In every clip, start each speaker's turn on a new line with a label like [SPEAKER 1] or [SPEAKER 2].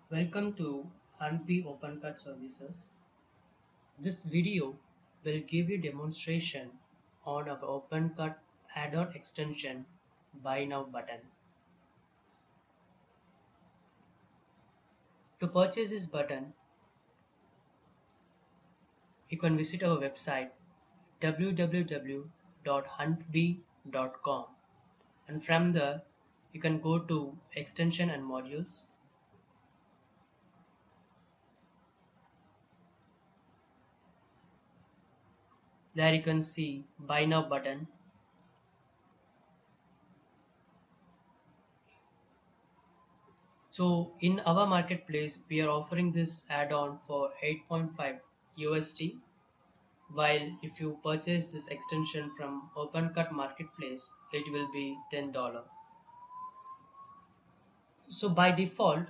[SPEAKER 1] Welcome to Hanpi OpenCut Services. This video will give you demonstration on our OpenCut add-on extension Buy Now button. To purchase this button, you can visit our website www.huntbee.com, and from there you can go to extension and modules. There you can see Buy Now button. So in our marketplace, we are offering this add-on for 8.5 USD, while if you purchase this extension from OpenCut Marketplace, it will be $10. So by default,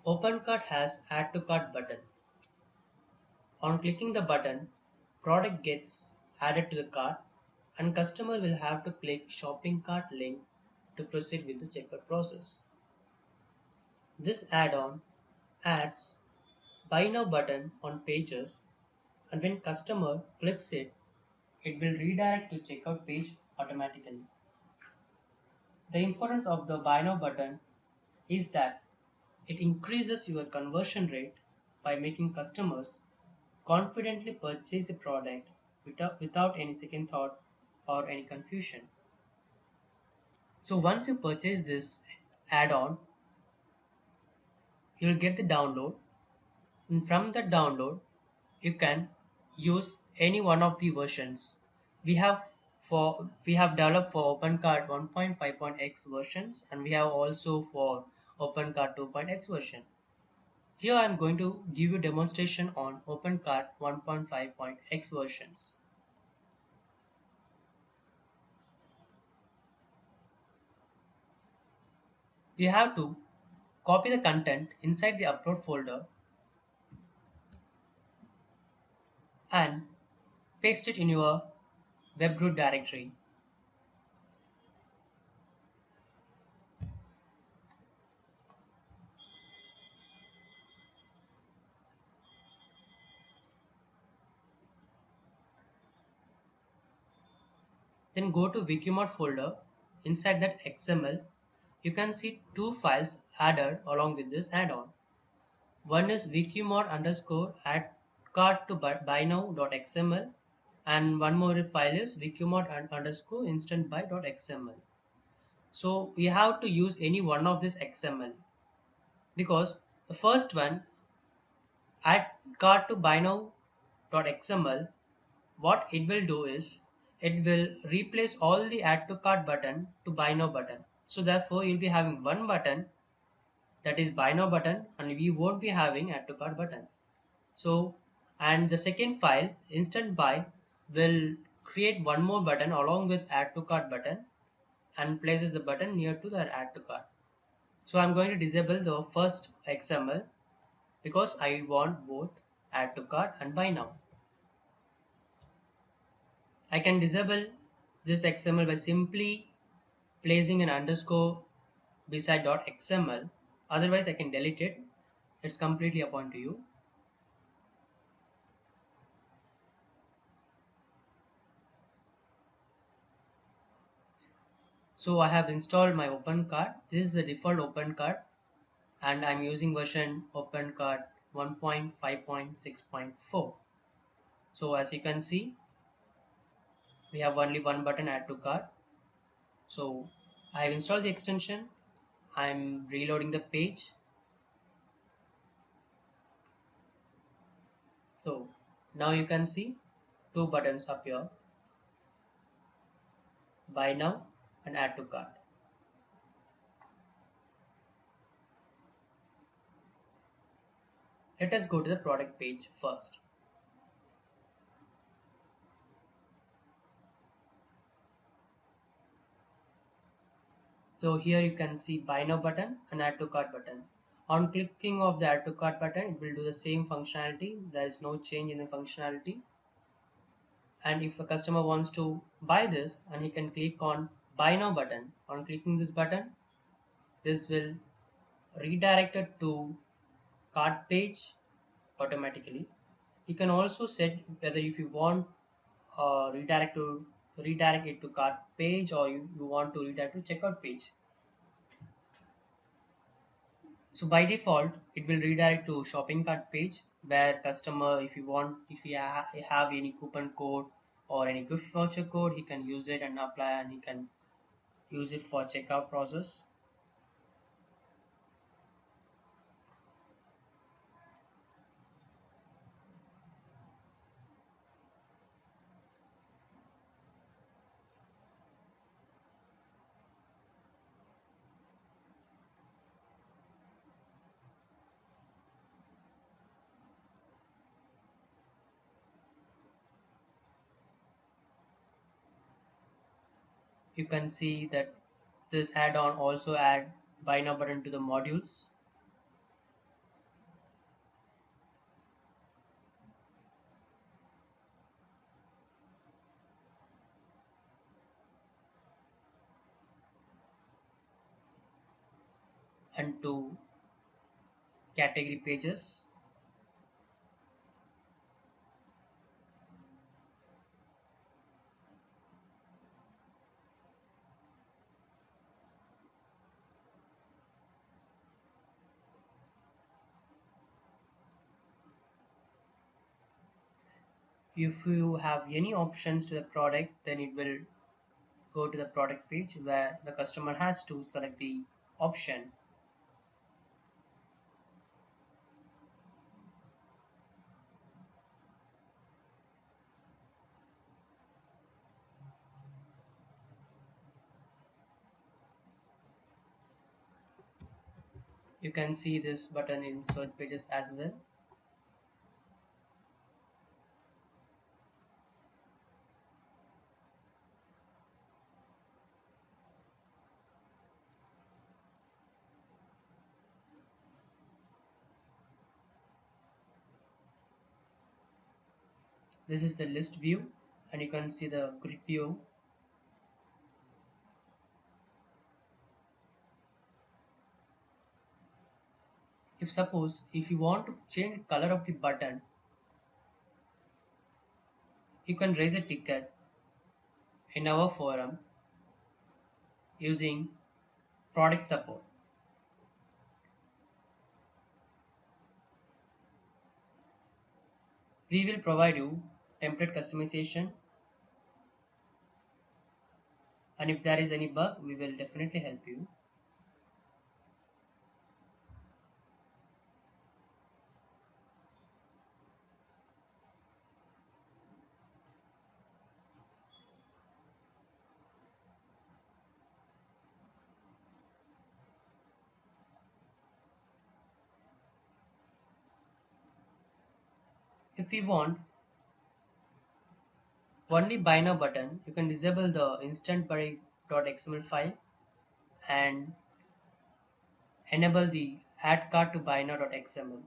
[SPEAKER 1] OpenCut has Add to Cart button. On clicking the button, product gets added to the cart, and customer will have to click shopping cart link to proceed with the checkout process. This add-on adds Buy Now button on pages, and when customer clicks it, it will redirect to checkout page automatically. The importance of the Buy Now button is that it increases your conversion rate by making customers confidently purchase a product without any second thought or any confusion. So once you purchase this add-on, you'll get the download, and from that download you can use any one of the versions we have developed for OpenCart 1.5.x versions, and we have also for OpenCart 2.x version. Here I am going to give you demonstration on OpenCart 1.5.x versions. You have to copy the content inside the upload folder and paste it in your web root directory. Then go to Wikimod folder. Inside that XML, you can see two files added along with this add-on. One is wikimod underscore add cart to buynow.xml, and one more file is wikimod underscore instantbuy.xml. So we have to use any one of this XML, because the first one, add cart to buynow.xml, what it will do is it will replace all the add to cart button to buy now button. So therefore you'll be having one button, that is buy now button, and we won't be having add to cart button. So, and the second file instant buy will create one more button along with add to cart button and places the button near to that add to cart. So I'm going to disable the first XML because I want both add to cart and buy now. I can disable this XML by simply placing an underscore beside .xml. Otherwise I can delete it. It's completely upon to you. So I have installed my OpenCart. This is the default OpenCart, and I'm using version OpenCart 1.5.6.4. So as you can see, we have only one button, add to cart. So I have installed the extension. I'm reloading the page. So now you can see two buttons appear, buy now and add to cart. Let us go to the product page first. So here you can see buy now button and add to cart button. On clicking of the add to cart button, it will do the same functionality. There is no change in the functionality. And if a customer wants to buy this, and he can click on buy now button. On clicking this button, this will redirect it to cart page automatically. You can also set whether if you want redirect it to cart page, or you want to redirect to checkout page. So by default, it will redirect to shopping cart page where customer, if you have any coupon code or any gift voucher code, he can use it and apply, and he can use it for checkout process. You can see that this add-on also add buy now button to the modules. And to category pages. If you have any options to the product, then it will go to the product page where the customer has to select the option. You can see this button in search pages as well. This is the list view, and you can see the grid view. If you want to change the color of the button, you can raise a ticket in our forum using product support. We will provide you template customization, and if there is any bug, we will definitely help you. If you want only buy now button, you can disable the instant buy.xml file and enable the add cart to buy now.xml.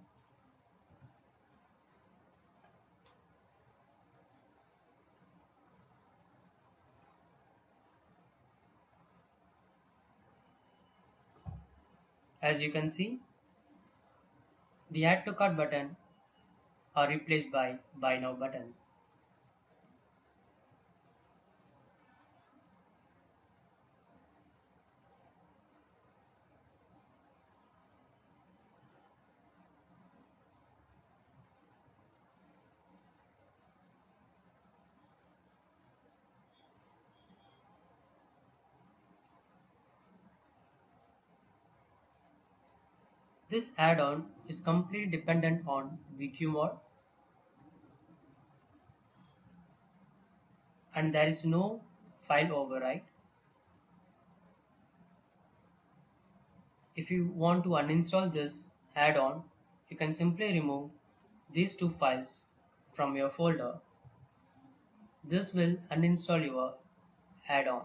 [SPEAKER 1] As you can see, the add to cart button are replaced by buy now button. This add-on is completely dependent on VQMod, and there is no file overwrite. If you want to uninstall this add-on, you can simply remove these two files from your folder. This will uninstall your add-on.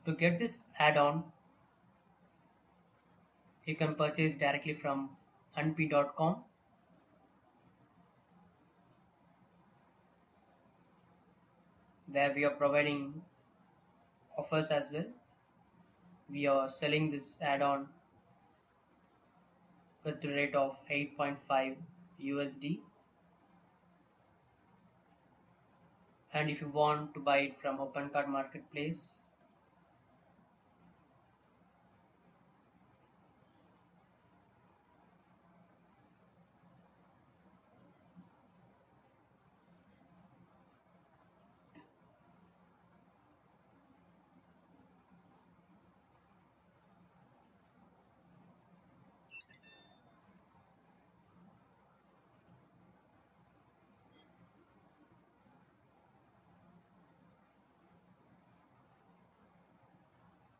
[SPEAKER 1] To get this add-on, You can purchase directly from unp.com. where we are providing offers as well. We are selling this add-on with the rate of 8.5 USD, and if you want to buy it from OpenCart Marketplace,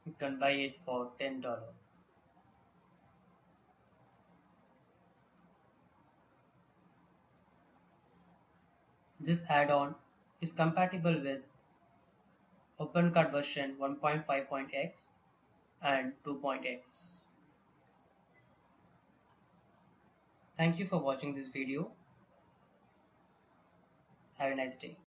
[SPEAKER 1] you can buy it for $10. This add-on is compatible with OpenCart version 1.5.x and 2.x. Thank you for watching this video. Have a nice day.